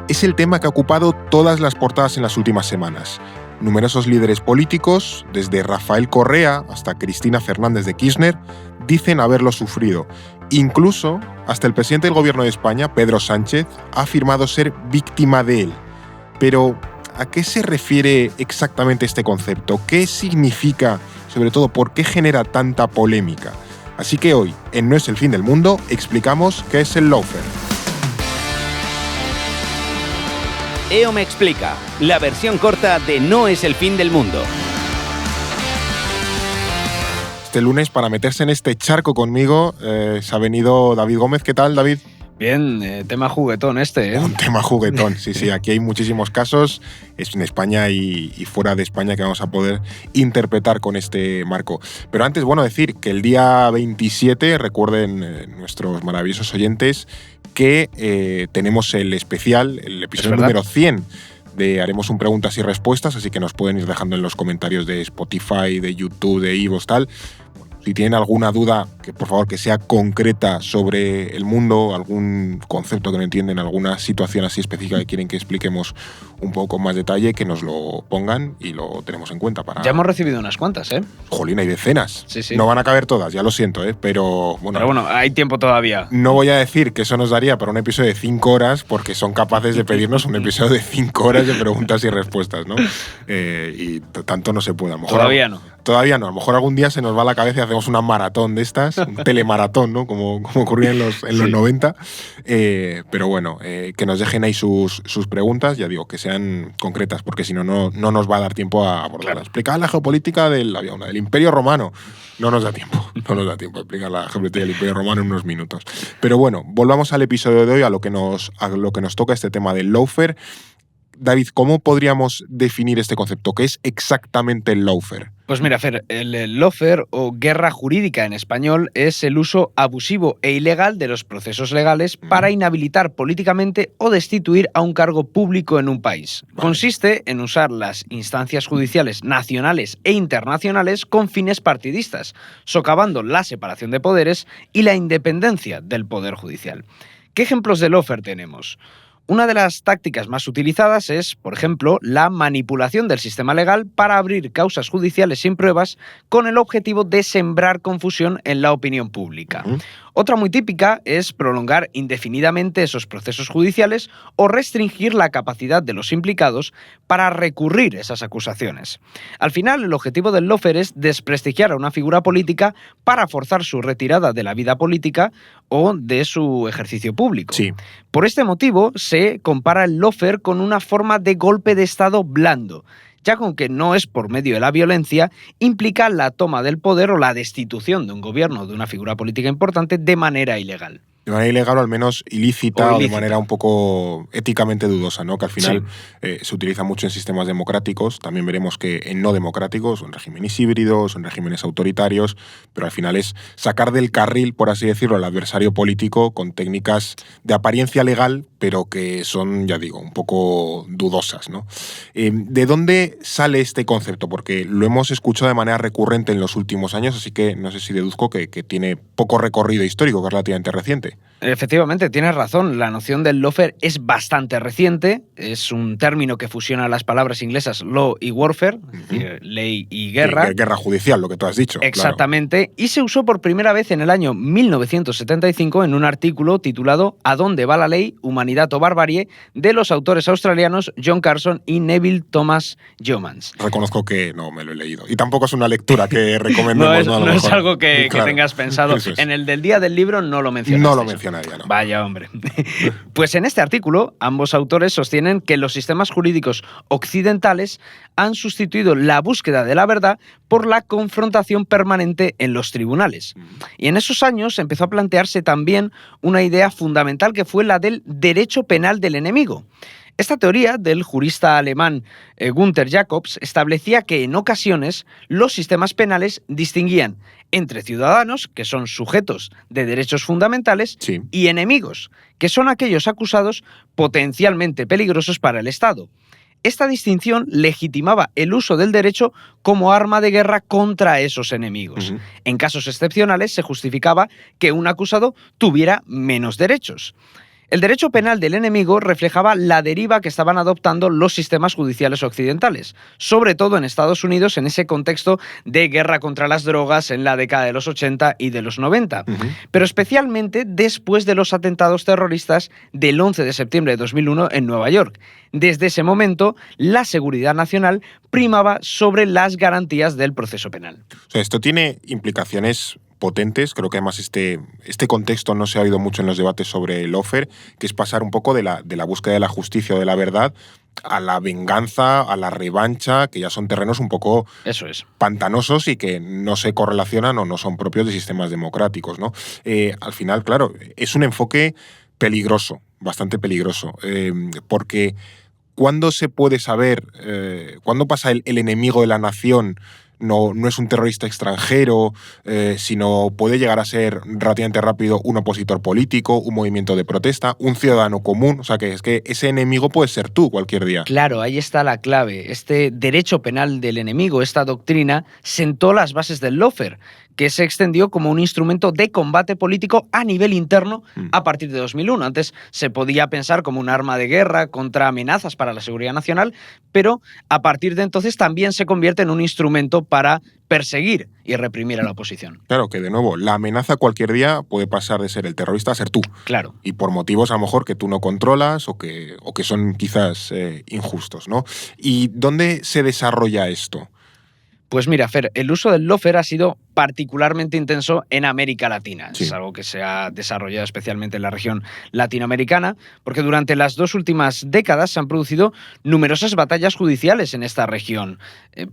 es el tema que ha ocupado todas las portadas en las últimas semanas. Numerosos líderes políticos, desde Rafael Correa hasta Cristina Fernández de Kirchner, dicen haberlo sufrido. Incluso, hasta el presidente del Gobierno de España, Pedro Sánchez, ha afirmado ser víctima de él. Pero, ¿a qué se refiere exactamente este concepto? ¿Qué significa? Sobre todo, ¿por qué genera tanta polémica? Así que hoy, en No es el fin del mundo, explicamos qué es el lawfare. EO me explica, la versión corta de No es el fin del mundo. Este lunes, para meterse en este charco conmigo, se ha venido David Gómez. ¿Qué tal, David? Bien, tema juguetón este, ¿eh? Un tema juguetón, sí, aquí hay muchísimos casos, es en España y fuera de España, que vamos a poder interpretar con este marco. Pero antes, decir que el día 27, recuerden nuestros maravillosos oyentes, que tenemos el especial, el episodio número 100, de Haremos un preguntas y respuestas, así que nos pueden ir dejando en los comentarios de Spotify, de YouTube, de iVoox, tal. Si tienen alguna duda, que por favor que sea concreta sobre el mundo, algún concepto que no entienden, alguna situación así específica que quieren que expliquemos un poco más detalle, que nos lo pongan y lo tenemos en cuenta. Ya hemos recibido unas cuantas, ¿eh? Jolín, hay decenas. Sí. No van a caber todas, ya lo siento, pero bueno. Pero bueno, hay tiempo todavía. No voy a decir que eso nos daría para un episodio de 5 horas, porque son capaces de pedirnos un episodio de 5 horas de preguntas y respuestas, ¿no? Y tanto no se puede. A lo mejor Todavía no. A lo mejor algún día se nos va a la cabeza y hacemos una maratón de estas, un telemaratón, ¿no? Como ocurría en los 90. Pero bueno, que nos dejen ahí sus preguntas, ya digo, que sean concretas, porque si no nos va a dar tiempo a abordarlas. Claro. Explicar la geopolítica del Imperio Romano. No nos da tiempo a explicar la geopolítica del Imperio Romano en unos minutos. Pero bueno, volvamos al episodio de hoy, a lo que nos toca, este tema del lawfare. David, ¿cómo podríamos definir este concepto? ¿Qué es exactamente el lawfare? Pues mira, Fer, el lawfare, o guerra jurídica en español, es el uso abusivo e ilegal de los procesos legales para inhabilitar políticamente o destituir a un cargo público en un país. Vale. Consiste en usar las instancias judiciales nacionales e internacionales con fines partidistas, socavando la separación de poderes y la independencia del poder judicial. ¿Qué ejemplos de lawfare tenemos? Una de las tácticas más utilizadas es, por ejemplo, la manipulación del sistema legal para abrir causas judiciales sin pruebas con el objetivo de sembrar confusión en la opinión pública. Otra muy típica es prolongar indefinidamente esos procesos judiciales o restringir la capacidad de los implicados para recurrir esas acusaciones. Al final, el objetivo del lawfare es desprestigiar a una figura política para forzar su retirada de la vida política o de su ejercicio público. Sí. Por este motivo, se compara el lawfare con una forma de golpe de Estado blando, ya que aunque no es por medio de la violencia, implica la toma del poder o la destitución de un gobierno o de una figura política importante de manera ilegal. De manera ilegal o al menos ilícita, o de manera un poco éticamente dudosa, ¿no? Que al final se utiliza mucho en sistemas democráticos. También veremos que en no democráticos, en regímenes híbridos, en regímenes autoritarios, pero al final es sacar del carril, por así decirlo, al adversario político con técnicas de apariencia legal, pero que son, ya digo, un poco dudosas, ¿no? ¿De dónde sale este concepto? Porque lo hemos escuchado de manera recurrente en los últimos años, así que no sé si deduzco que tiene poco recorrido histórico, que es relativamente reciente. Efectivamente, tienes razón. La noción del lawfare es bastante reciente. Es un término que fusiona las palabras inglesas law y warfare, es decir, ley y guerra. Guerra judicial, lo que tú has dicho. Exactamente. Claro. Y se usó por primera vez en el año 1975 en un artículo titulado ¿A dónde va la ley? Humanidad o barbarie, de los autores australianos John Carson y Neville Thomas Yeomans. Reconozco que no me lo he leído. Y tampoco es una lectura que recomendemos. No es algo que tengas pensado. En el del día del libro no lo mencionaste. No lo mencionaría, ¿no? Vaya, hombre. Pues en este artículo, ambos autores sostienen que los sistemas jurídicos occidentales han sustituido la búsqueda de la verdad por la confrontación permanente en los tribunales. Y en esos años empezó a plantearse también una idea fundamental, que fue la del derecho penal del enemigo. Esta teoría del jurista alemán Gunther Jacobs establecía que en ocasiones los sistemas penales distinguían entre ciudadanos, que son sujetos de derechos fundamentales, y enemigos, que son aquellos acusados potencialmente peligrosos para el Estado. Esta distinción legitimaba el uso del derecho como arma de guerra contra esos enemigos. En casos excepcionales se justificaba que un acusado tuviera menos derechos. El derecho penal del enemigo reflejaba la deriva que estaban adoptando los sistemas judiciales occidentales, sobre todo en Estados Unidos en ese contexto de guerra contra las drogas en la década de los 80 y de los 90, pero especialmente después de los atentados terroristas del 11 de septiembre de 2001 en Nueva York. Desde ese momento, la seguridad nacional primaba sobre las garantías del proceso penal. O sea, esto tiene implicaciones potentes. Creo que además este contexto no se ha oído mucho en los debates sobre el lawfare, que es pasar un poco de la búsqueda de la justicia o de la verdad a la venganza, a la revancha, que ya son terrenos un poco pantanosos y que no se correlacionan o no son propios de sistemas democráticos, ¿no? Al final, claro, es un enfoque peligroso, bastante peligroso, porque ¿cuándo se puede saber, cuándo pasa el enemigo de la nación? No es un terrorista extranjero, sino puede llegar a ser relativamente rápido un opositor político, un movimiento de protesta, un ciudadano común. O sea, que es que ese enemigo puede ser tú cualquier día. Claro, ahí está la clave. Este derecho penal del enemigo, esta doctrina, sentó las bases del lawfare, que se extendió como un instrumento de combate político a nivel interno a partir de 2001. Antes se podía pensar como un arma de guerra contra amenazas para la seguridad nacional, pero a partir de entonces también se convierte en un instrumento para perseguir y reprimir a la oposición. Claro, que de nuevo, la amenaza cualquier día puede pasar de ser el terrorista a ser tú. Claro. Y por motivos a lo mejor que tú no controlas o que son quizás injustos, ¿no? ¿Y dónde se desarrolla esto? Pues mira, Fer, el uso del lawfare ha sido particularmente intenso en América Latina. Sí. Es algo que se ha desarrollado especialmente en la región latinoamericana, porque durante las 2 últimas décadas se han producido numerosas batallas judiciales en esta región.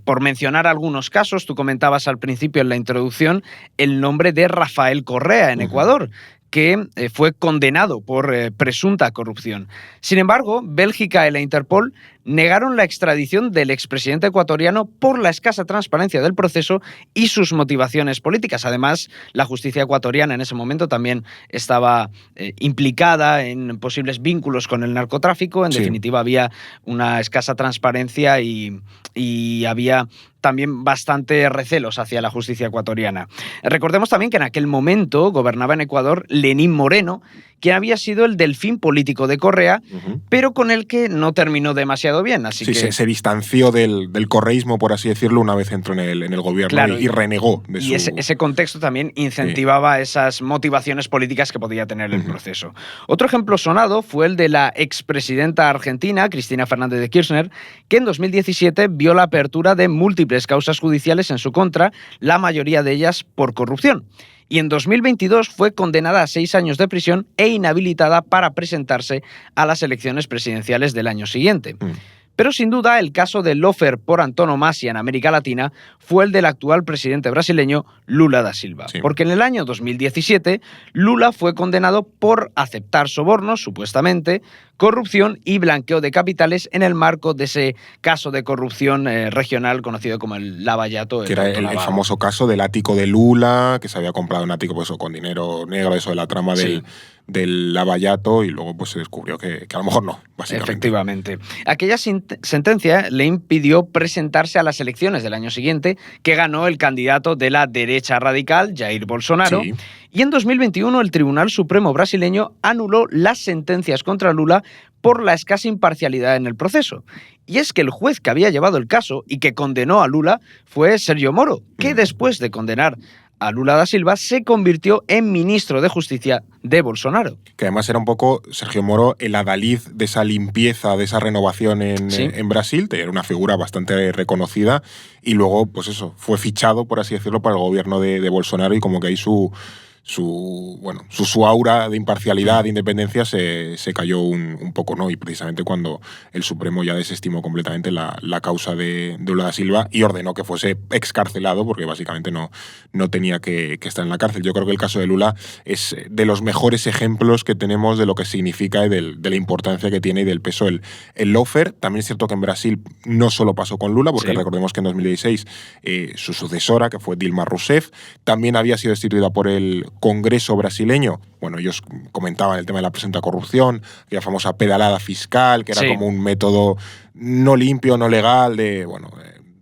Por mencionar algunos casos, tú comentabas al principio en la introducción el nombre de Rafael Correa en Ecuador, que fue condenado por presunta corrupción. Sin embargo, Bélgica y la Interpol negaron la extradición del expresidente ecuatoriano por la escasa transparencia del proceso y sus motivaciones políticas. Además, la justicia ecuatoriana en ese momento también estaba implicada en posibles vínculos con el narcotráfico. En definitiva, había una escasa transparencia y había también bastante recelos hacia la justicia ecuatoriana. Recordemos también que en aquel momento gobernaba en Ecuador Lenín Moreno, quien había sido el delfín político de Correa, pero con el que no terminó demasiado bien. Así que se distanció del correísmo, por así decirlo, una vez entró en el gobierno, claro, y renegó de su... Y ese contexto también incentivaba esas motivaciones políticas que podía tener el proceso. Otro ejemplo sonado fue el de la expresidenta argentina, Cristina Fernández de Kirchner, que en 2017 vio la apertura de múltiples causas judiciales en su contra, la mayoría de ellas por corrupción. Y en 2022 fue condenada a 6 años de prisión e inhabilitada para presentarse a las elecciones presidenciales del año siguiente. Pero sin duda el caso del lawfare por antonomasia en América Latina fue el del actual presidente brasileño Lula da Silva. Sí. Porque en el año 2017 Lula fue condenado por aceptar sobornos, supuestamente, corrupción y blanqueo de capitales en el marco de ese caso de corrupción regional conocido como el Lava Jato. Que era el famoso caso del ático de Lula, que se había comprado un ático pues, con dinero negro, eso de la trama del Lava Jato, y luego pues, se descubrió que a lo mejor no, básicamente. Efectivamente. Aquella sentencia le impidió presentarse a las elecciones del año siguiente, que ganó el candidato de la derecha radical, Jair Bolsonaro. Sí. Y en 2021 el Tribunal Supremo brasileño anuló las sentencias contra Lula por la escasa imparcialidad en el proceso. Y es que el juez que había llevado el caso y que condenó a Lula fue Sergio Moro, que después de condenar a Lula da Silva se convirtió en ministro de Justicia de Bolsonaro. Que además era un poco, Sergio Moro, el adalid de esa limpieza, de esa renovación en Brasil. Era una figura bastante reconocida y luego, pues eso, fue fichado, por así decirlo, para el gobierno de Bolsonaro, y como que ahí su aura de imparcialidad, de independencia se cayó un poco, ¿no? Y precisamente cuando el Supremo ya desestimó completamente la causa de Lula da Silva y ordenó que fuese excarcelado, porque básicamente no tenía que estar en la cárcel. Yo creo que el caso de Lula es de los mejores ejemplos que tenemos de lo que significa y de la importancia que tiene y del peso el lawfare. También es cierto que en Brasil no solo pasó con Lula, porque recordemos que en 2016 su sucesora, que fue Dilma Rousseff, también había sido destituida por el Congreso brasileño. Bueno, ellos comentaban el tema de la presunta corrupción, la famosa pedalada fiscal, que era como un método no limpio, no legal, de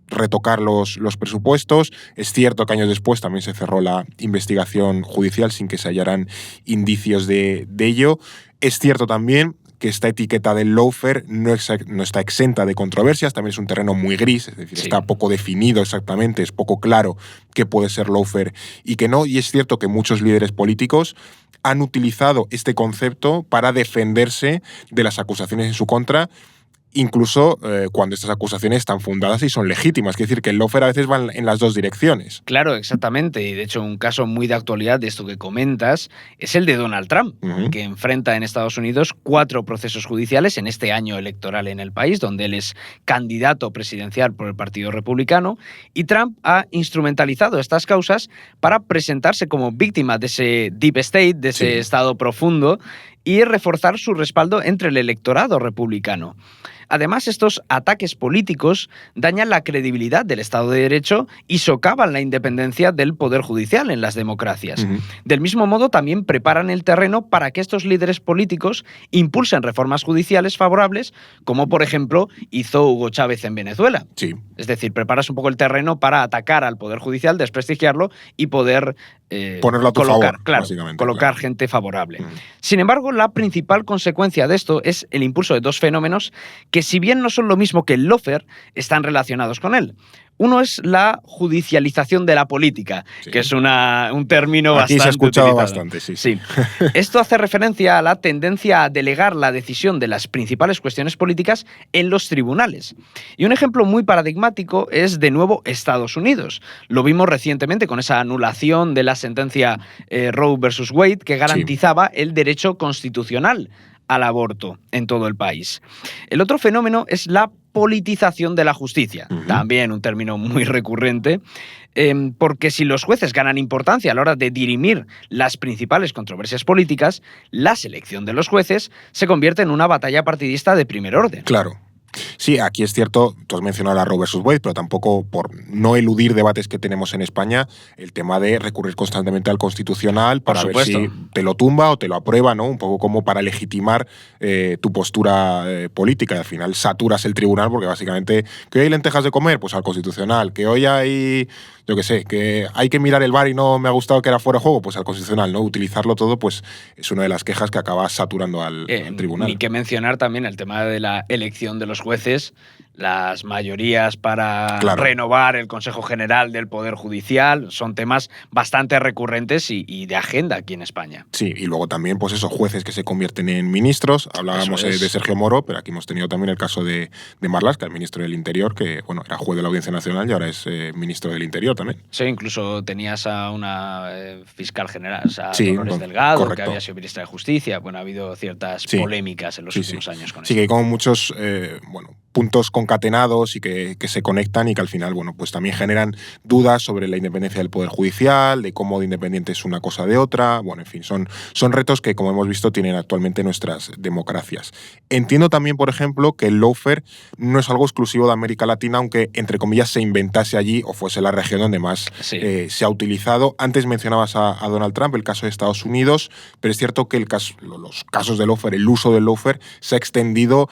retocar los presupuestos. Es cierto que años después también se cerró la investigación judicial sin que se hallaran indicios de ello. Es cierto también que esta etiqueta del lawfare no está exenta de controversias, también es un terreno muy gris, es decir, está poco definido exactamente, es poco claro qué puede ser lawfare y qué no, y es cierto que muchos líderes políticos han utilizado este concepto para defenderse de las acusaciones en su contra, incluso cuando estas acusaciones están fundadas y son legítimas. Es decir, que el lawfare a veces va en las dos direcciones. Claro, exactamente. Y de hecho, un caso muy de actualidad de esto que comentas es el de Donald Trump, que enfrenta en Estados Unidos 4 procesos judiciales en este año electoral en el país, donde él es candidato presidencial por el Partido Republicano. Y Trump ha instrumentalizado estas causas para presentarse como víctima de ese deep state, de ese estado profundo, y reforzar su respaldo entre el electorado republicano. Además, estos ataques políticos dañan la credibilidad del Estado de Derecho y socavan la independencia del Poder Judicial en las democracias. Del mismo modo, también preparan el terreno para que estos líderes políticos impulsen reformas judiciales favorables, como por ejemplo hizo Hugo Chávez en Venezuela. Sí. Es decir, preparas un poco el terreno para atacar al Poder Judicial, desprestigiarlo y poder ponerlo a tu colocar, favor, básicamente, colocar gente favorable. Sin embargo, la principal consecuencia de esto es el impulso de 2 fenómenos que, si bien no son lo mismo que el lawfare, están relacionados con él. Uno es la judicialización de la política, que es un término Aquí bastante se ha escuchado utilizado. bastante, Sí. Esto hace referencia a la tendencia a delegar la decisión de las principales cuestiones políticas en los tribunales. Y un ejemplo muy paradigmático es, de nuevo, Estados Unidos. Lo vimos recientemente con esa anulación de la sentencia Roe versus Wade, que garantizaba el derecho constitucional al aborto en todo el país. El otro fenómeno es la politización de la justicia, también un término muy recurrente, porque si los jueces ganan importancia a la hora de dirimir las principales controversias políticas, la selección de los jueces se convierte en una batalla partidista de primer orden. Claro. Sí, aquí es cierto, tú has mencionado a Roe versus Wade, pero tampoco, por no eludir debates que tenemos en España, el tema de recurrir constantemente al Constitucional para ver si te lo tumba o te lo aprueba, ¿no? Un poco como para legitimar tu postura política. Y al final saturas el tribunal porque básicamente, ¿que hoy hay lentejas de comer? Pues al Constitucional. ¿Que hoy hay, yo qué sé, que hay que mirar el VAR y no me ha gustado que era fuera de juego? Pues al Constitucional, ¿no? Utilizarlo todo, pues es una de las quejas que acaba saturando al tribunal. Ni que mencionar también el tema de la elección de los jueces, las mayorías para renovar el Consejo General del Poder Judicial, son temas bastante recurrentes y de agenda aquí en España. Sí, y luego también, pues eso, jueces que se convierten en ministros. Hablábamos de Sergio Moro, pero aquí hemos tenido también el caso de Marlaska, el ministro del Interior, que bueno, era juez de la Audiencia Nacional y ahora es ministro del Interior también. Sí, incluso tenías a una fiscal general, o sea, Dolores Delgado, que había sido ministra de Justicia. Bueno, ha habido ciertas polémicas en los últimos años con eso. Sí, que hay como muchos puntos concatenados y que se conectan y que al final, bueno, pues también generan dudas sobre la independencia del Poder Judicial, de cómo de independiente es una cosa de otra. Bueno, en fin, son retos que, como hemos visto, tienen actualmente nuestras democracias. Entiendo también, por ejemplo, que el lawfare no es algo exclusivo de América Latina, aunque, entre comillas, se inventase allí o fuese la región donde más se ha utilizado. Antes mencionabas a Donald Trump, el caso de Estados Unidos, pero es cierto que los casos del lawfare, el uso del lawfare, se ha extendido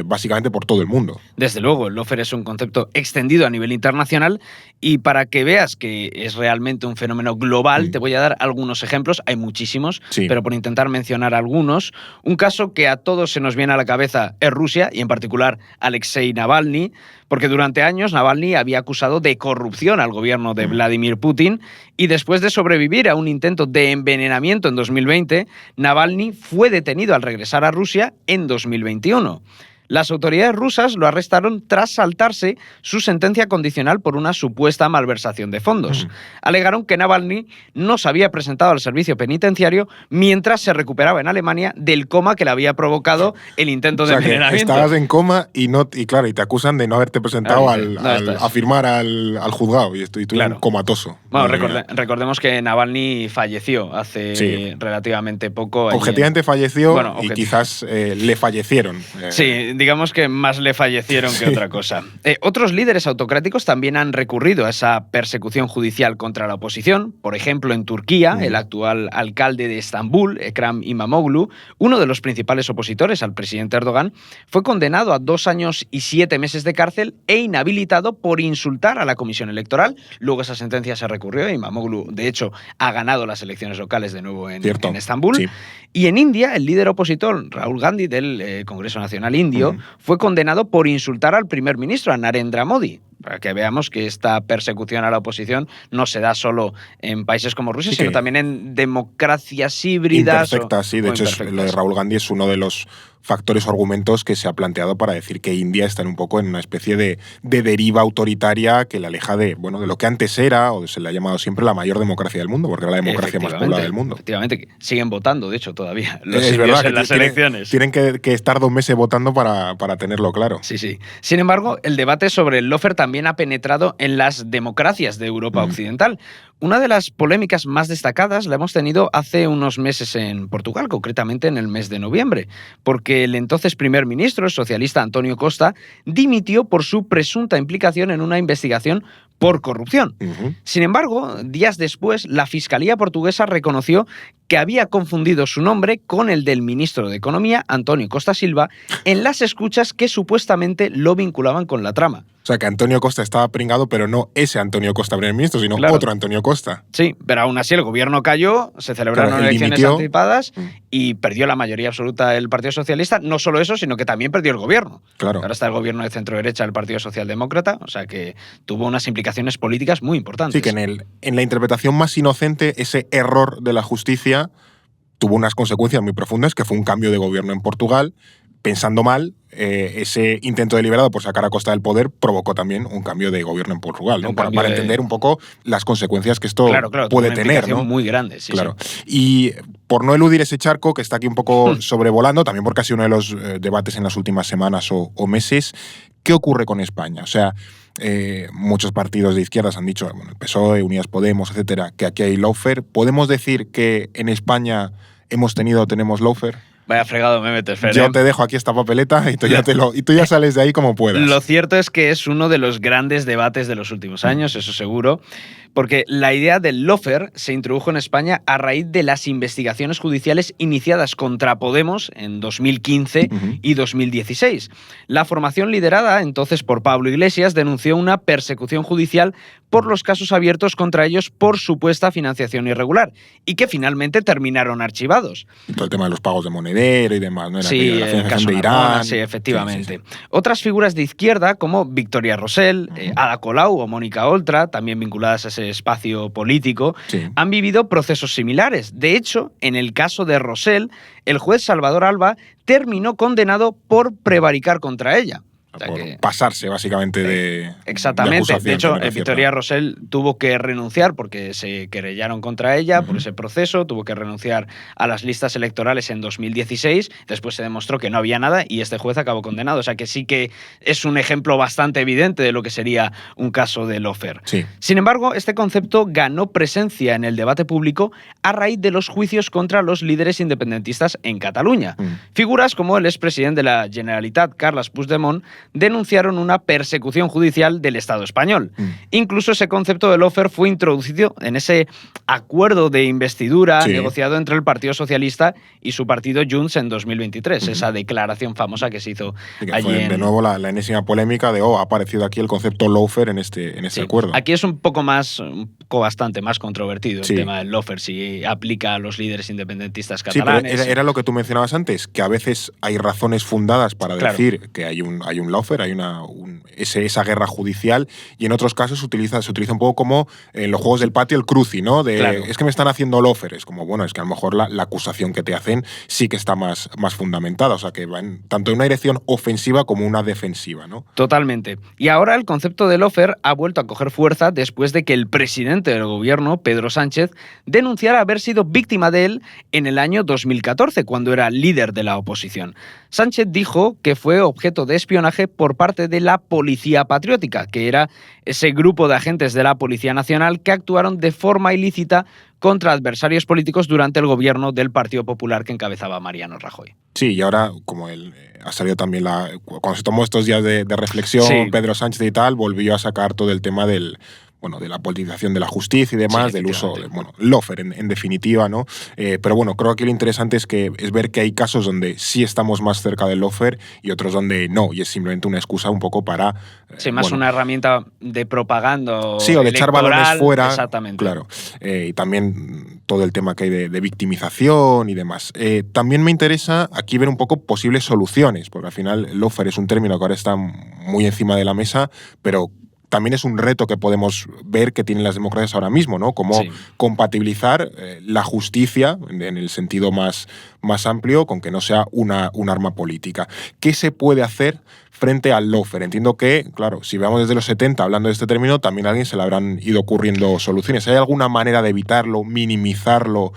básicamente por todo el mundo. Desde luego, el lawfare es un concepto extendido a nivel internacional y para que veas que es realmente un fenómeno global, te voy a dar algunos ejemplos, hay muchísimos, pero por intentar mencionar algunos. Un caso que a todos se nos viene a la cabeza es Rusia y en particular Alexei Navalny, porque durante años Navalny había acusado de corrupción al gobierno de Vladimir Putin y después de sobrevivir a un intento de envenenamiento en 2020, Navalny fue detenido al regresar a Rusia en 2021. Las autoridades rusas lo arrestaron tras saltarse su sentencia condicional por una supuesta malversación de fondos. Alegaron que Navalny no se había presentado al servicio penitenciario mientras se recuperaba en Alemania del coma que le había provocado el intento de envenenamiento. Estabas en coma y te acusan de no haberte presentado a firmar al juzgado y tú comatoso. Bueno, recordemos que Navalny falleció hace relativamente poco. Objetivamente falleció y quizás le fallecieron. Sí, digamos que más le fallecieron que otra cosa. Otros líderes autocráticos también han recurrido a esa persecución judicial contra la oposición. Por ejemplo, en Turquía, el actual alcalde de Estambul, Ekrem İmamoğlu, uno de los principales opositores al presidente Erdogan, fue condenado a 2 años y 7 meses de cárcel e inhabilitado por insultar a la comisión electoral. Luego esa sentencia se recurrió y İmamoğlu, de hecho, ha ganado las elecciones locales de nuevo en Estambul. Sí. Y en India, el líder opositor, Rahul Gandhi, del Congreso Nacional Indio, fue condenado por insultar al primer ministro, a Narendra Modi. Para que veamos que esta persecución a la oposición no se da solo en países como Rusia, sino también en democracias híbridas. Imperfectas, sí. De hecho, lo de Rahul Gandhi es uno de los factores o argumentos que se ha planteado para decir que India está un poco en una especie de deriva autoritaria que le aleja de lo que antes era, o se le ha llamado siempre la mayor democracia del mundo, porque era la democracia más poblada del mundo. Efectivamente, siguen votando, de hecho, todavía los indios en las elecciones. Tienen que estar 2 meses votando para tenerlo claro. Sí, sí. Sin embargo, el debate sobre el lawfare también ha penetrado en las democracias de Europa Occidental. Una de las polémicas más destacadas la hemos tenido hace unos meses en Portugal, concretamente en el mes de noviembre, porque el entonces primer ministro, el socialista António Costa, dimitió por su presunta implicación en una investigación por corrupción. Sin embargo, días después, la Fiscalía portuguesa reconoció que había confundido su nombre con el del ministro de Economía, António Costa Silva, en las escuchas que supuestamente lo vinculaban con la trama. O sea, que António Costa estaba pringado, pero no ese António Costa primer ministro, sino otro António Costa. Sí, pero aún así el gobierno cayó, se celebraron elecciones anticipadas y perdió la mayoría absoluta el Partido Socialista. No solo eso, sino que también perdió el gobierno. Claro. Ahora está el gobierno de centro-derecha, el Partido Socialdemócrata, o sea que tuvo unas implicaciones políticas muy importantes. Sí, que en la interpretación más inocente, ese error de la justicia tuvo unas consecuencias muy profundas, que fue un cambio de gobierno en Portugal. Pensando mal, ese intento deliberado por sacar a Costa del poder provocó también un cambio de gobierno en Portugal, ¿no? Para entender un poco las consecuencias que esto puede tener, ¿no? Muy grande, sí. Claro. Sí. Y por no eludir ese charco que está aquí un poco sobrevolando, también porque ha sido uno de los debates en las últimas semanas o meses, ¿qué ocurre con España? O sea, muchos partidos de izquierdas han dicho, el PSOE, Unidas Podemos, etcétera, que aquí hay lawfare. ¿Podemos decir que en España tenemos lawfare? Vaya fregado me metes, Fer. Yo te dejo aquí esta papeleta y tú ya sales de ahí como puedas. Lo cierto es que es uno de los grandes debates de los últimos años, eso seguro, porque la idea del lawfare se introdujo en España a raíz de las investigaciones judiciales iniciadas contra Podemos en 2015 y 2016. La formación liderada entonces por Pablo Iglesias denunció una persecución judicial por los casos abiertos contra ellos por supuesta financiación irregular y que finalmente terminaron archivados. Y todo el tema de los pagos de monedero y demás, ¿no? Sí, el caso de Irán. Sí, efectivamente. Sí. Otras figuras de izquierda, como Victoria Rosell, Ada Colau o Mónica Oltra, también vinculadas a ese espacio político, han vivido procesos similares. De hecho, en el caso de Rosell, el juez Salvador Alba terminó condenado por prevaricar contra ella. O sea, por pasarse básicamente de exactamente. De hecho, Victoria Rosell tuvo que renunciar porque se querellaron contra ella por ese proceso, tuvo que renunciar a las listas electorales en 2016, después se demostró que no había nada y este juez acabó condenado. O sea que sí que es un ejemplo bastante evidente de lo que sería un caso de lawfare. Sí. Sin embargo, este concepto ganó presencia en el debate público a raíz de los juicios contra los líderes independentistas en Cataluña. Figuras como el expresidente de la Generalitat, Carles Puigdemont, denunciaron una persecución judicial del Estado español. Incluso ese concepto de lawfare fue introducido en ese acuerdo de investidura negociado entre el Partido Socialista y su partido Junts en 2023, esa declaración famosa que se hizo allí. Fue de nuevo la enésima polémica de, ha aparecido aquí el concepto lawfare en este acuerdo. Aquí es un poco bastante más controvertido el tema del lawfare, si aplica a los líderes independentistas catalanes. Sí, pero era lo que tú mencionabas antes, que a veces hay razones fundadas para decir que hay un lawfare, hay esa guerra judicial, y en otros casos se utiliza un poco como en los juegos del patio el cruci, ¿no? Es que me están haciendo lawfare. Es como, bueno, es que a lo mejor la acusación que te hacen sí que está más fundamentada, o sea que va tanto en una dirección ofensiva como una defensiva, ¿no? Totalmente. Y ahora el concepto de lawfare ha vuelto a coger fuerza después de que el presidente del gobierno, Pedro Sánchez, denunciara haber sido víctima de él en el año 2014, cuando era líder de la oposición. Sánchez dijo que fue objeto de espionaje espionaje por parte de la Policía Patriótica, que era ese grupo de agentes de la Policía Nacional que actuaron de forma ilícita contra adversarios políticos durante el gobierno del Partido Popular que encabezaba Mariano Rajoy. Sí, y ahora, como ha salido también cuando se tomó estos días de reflexión, Sí. Pedro Sánchez y tal, volvió a sacar todo el tema de la politización de la justicia y demás, Sí, del uso, lawfare en definitiva, ¿no? Pero bueno, creo que lo interesante es ver que hay casos donde sí estamos más cerca del lawfare y otros donde no, y es simplemente una excusa un poco para... Sí, más una herramienta de propaganda. Sí, o de echar balones fuera. Exactamente. Claro. Y también todo el tema que hay de victimización y demás. También me interesa aquí ver un poco posibles soluciones, porque al final el lawfare es un término que ahora está muy encima de la mesa, pero también es un reto que podemos ver que tienen las democracias ahora mismo, ¿no? Cómo compatibilizar la justicia, en el sentido más amplio, con que no sea un arma política. ¿Qué se puede hacer frente al lawfare? Entiendo que, claro, si veamos desde los 70 hablando de este término, también a alguien se le habrán ido ocurriendo soluciones. ¿Hay alguna manera de evitarlo, minimizarlo?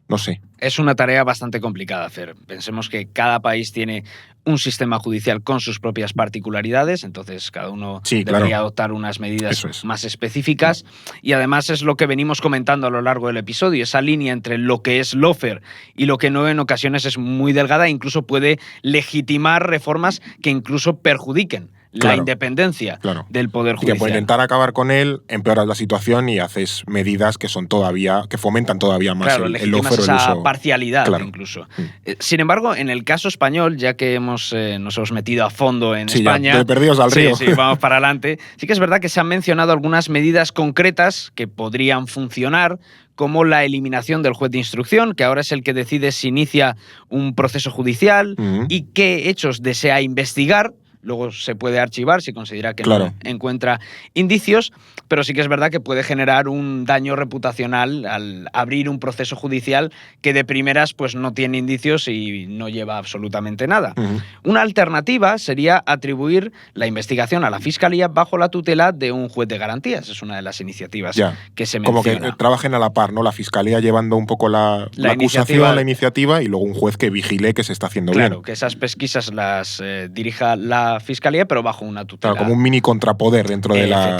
No sé. Es una tarea bastante complicada, Fer. Pensemos que cada país tiene un sistema judicial con sus propias particularidades, entonces cada uno debería adoptar unas medidas más específicas, y además es lo que venimos comentando a lo largo del episodio, esa línea entre lo que es lawfare y lo que no, en ocasiones es muy delgada e incluso puede legitimar reformas que incluso perjudiquen la independencia del Poder Judicial. Y que por intentar acabar con él, empeoras la situación y haces medidas que fomentan todavía más el lawfare, esa el uso. parcialidad incluso. Sin embargo, en el caso español, ya que nos hemos metido a fondo en España... Ya, perdidos al río. Sí, vamos para adelante. Sí que es verdad que se han mencionado algunas medidas concretas que podrían funcionar, como la eliminación del juez de instrucción, que ahora es el que decide si inicia un proceso judicial y qué hechos desea investigar. Luego se puede archivar si considera que no encuentra indicios, pero sí que es verdad que puede generar un daño reputacional al abrir un proceso judicial que de primeras pues no tiene indicios y no lleva absolutamente nada. Una alternativa sería atribuir la investigación a la Fiscalía bajo la tutela de un juez de garantías. Es una de las iniciativas que se menciona. Como que trabajen a la par, ¿no? La Fiscalía llevando un poco la acusación, la iniciativa, y luego un juez que vigile que se está haciendo bien. Claro, que esas pesquisas las dirija la Fiscalía, pero bajo una tutela. Claro, como un mini contrapoder dentro de la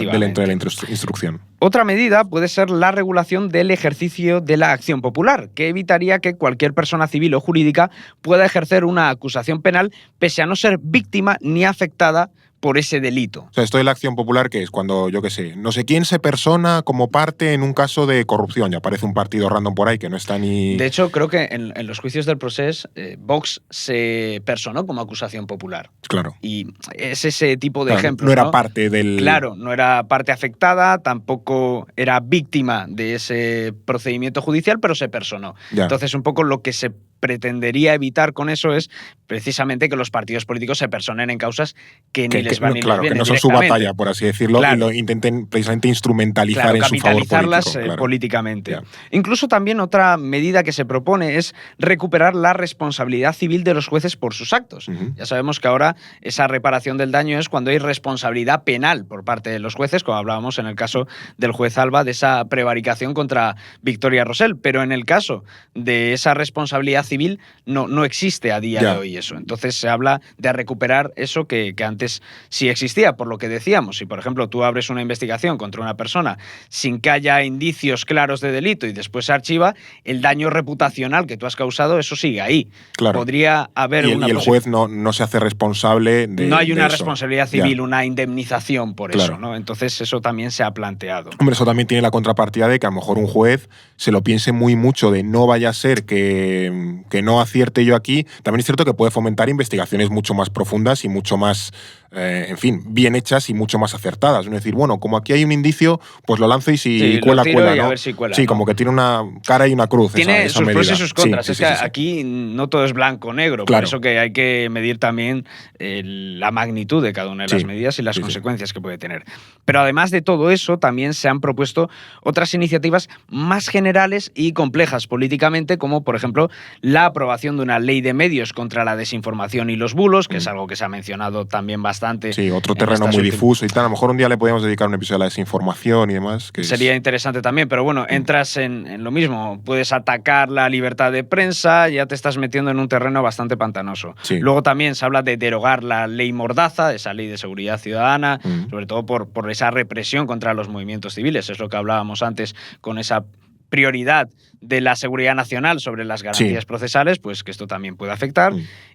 instrucción. Otra medida puede ser la regulación del ejercicio de la acción popular, que evitaría que cualquier persona civil o jurídica pueda ejercer una acusación penal pese a no ser víctima ni afectada por ese delito. O sea, esto de la acción popular, que es cuando, yo qué sé, no sé quién se persona como parte en un caso de corrupción, ya aparece un partido random por ahí que no está ni... De hecho, creo que en los juicios del Procés, Vox se personó como acusación popular. Claro. Y es ese tipo de ejemplos. No era parte del... Claro, no era parte afectada, tampoco era víctima de ese procedimiento judicial, pero se personó. Entonces, un poco lo que se pretendería evitar con eso es precisamente que los partidos políticos se personen en causas que ni les van ni les vienen. Claro, que no son su batalla, por así decirlo, y lo intenten precisamente instrumentalizar en su favor político. Políticamente. Incluso también otra medida que se propone es recuperar la responsabilidad civil de los jueces por sus actos. Ya sabemos que ahora esa reparación del daño es cuando hay responsabilidad penal por parte de los jueces, como hablábamos en el caso del juez Alba, de esa prevaricación contra Victoria Rosell, pero en el caso de esa responsabilidad civil no existe a día de hoy eso. Entonces se habla de recuperar eso que antes sí existía, por lo que decíamos. Si, por ejemplo, tú abres una investigación contra una persona sin que haya indicios claros de delito y después se archiva, el daño reputacional que tú has causado, eso sigue ahí. Claro. Podría haber y el juez no se hace responsable de No hay una de eso. responsabilidad civil, una indemnización por eso, ¿no? Entonces eso también se ha planteado. Hombre, eso también tiene la contrapartida de que a lo mejor un juez se lo piense muy mucho de no vaya a ser que no acierte yo aquí. También es cierto que puede fomentar investigaciones mucho más profundas y mucho más, en fin, bien hechas y mucho más acertadas. Es decir, bueno, como aquí hay un indicio, pues lo lanzo y si cuela, cuela, ¿no? A ver si cuela, sí, ¿no? Como que tiene una cara y una cruz. Tiene esa sus pros y medida. sus contras. Sí, es que aquí no todo es blanco o negro. Claro. Por eso que hay que medir también la magnitud de cada una de las medidas y las consecuencias que puede tener. Pero además de todo eso, también se han propuesto otras iniciativas más generales y complejas políticamente, como por ejemplo la aprobación de una ley de medios contra la desinformación y los bulos, que es algo que se ha mencionado también bastante bastante. Sí, otro terreno muy difuso y tal. A lo mejor un día le podríamos dedicar un episodio a la desinformación y demás. Que sería interesante también, pero bueno, entras en lo mismo. Puedes atacar la libertad de prensa, ya te estás metiendo en un terreno bastante pantanoso. Sí. Luego también se habla de derogar la ley Mordaza, esa ley de seguridad ciudadana, sobre todo por esa represión contra los movimientos civiles. Es lo que hablábamos antes con esa prioridad de la seguridad nacional sobre las garantías procesales, pues que esto también puede afectar.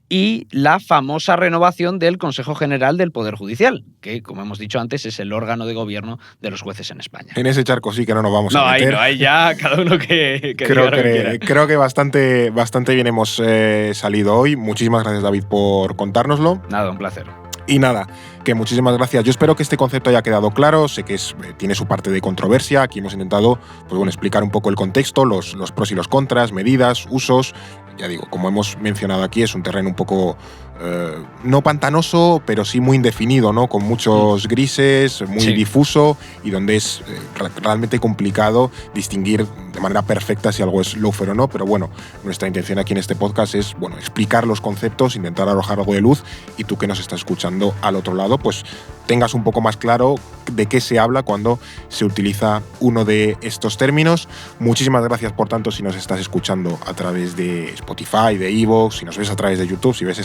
Y la famosa renovación del Consejo General del Poder Judicial, que, como hemos dicho antes, es el órgano de gobierno de los jueces en España. En ese charco sí que no nos vamos a meter. Ahí ya cada uno que creo que bastante bien hemos salido hoy. Muchísimas gracias, David, por contárnoslo. Nada, un placer. Y nada, que muchísimas gracias. Yo espero que este concepto haya quedado claro. Sé que tiene su parte de controversia. Aquí hemos intentado explicar un poco el contexto, los pros y los contras, medidas, usos. Ya digo, como hemos mencionado aquí, es un terreno un poco no pantanoso, pero sí muy indefinido, ¿no? Con muchos grises, muy difuso, y donde es realmente complicado distinguir de manera perfecta si algo es lawfare o no. Pero bueno, nuestra intención aquí en este podcast es explicar los conceptos, intentar arrojar algo de luz, y tú que nos estás escuchando al otro lado, pues tengas un poco más claro de qué se habla cuando se utiliza uno de estos términos. Muchísimas gracias, por tanto, si nos estás escuchando a través de Spotify, de iVoox, si nos ves a través de YouTube, si ves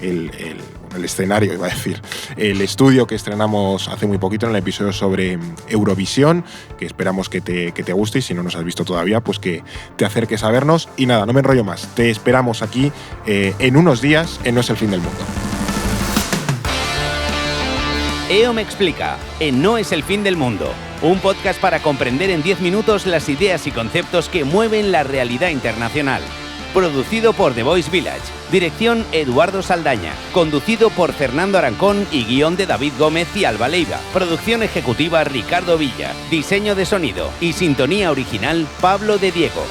el escenario, iba a decir, el estudio que estrenamos hace muy poquito en el episodio sobre Eurovisión, que esperamos que te guste, y si no nos has visto todavía, pues que te acerques a vernos. Y nada, no me enrollo más, te esperamos aquí en unos días en No es el fin del mundo. EO Explica, en No es el fin del mundo, un podcast para comprender en 10 minutos las ideas y conceptos que mueven la realidad internacional. Producido por The Voice Village, dirección Eduardo Saldaña, conducido por Fernando Arancón y guión de David Gómez y Alba Leiva, producción ejecutiva Ricardo Villa, diseño de sonido y sintonía original Pablo de Diego.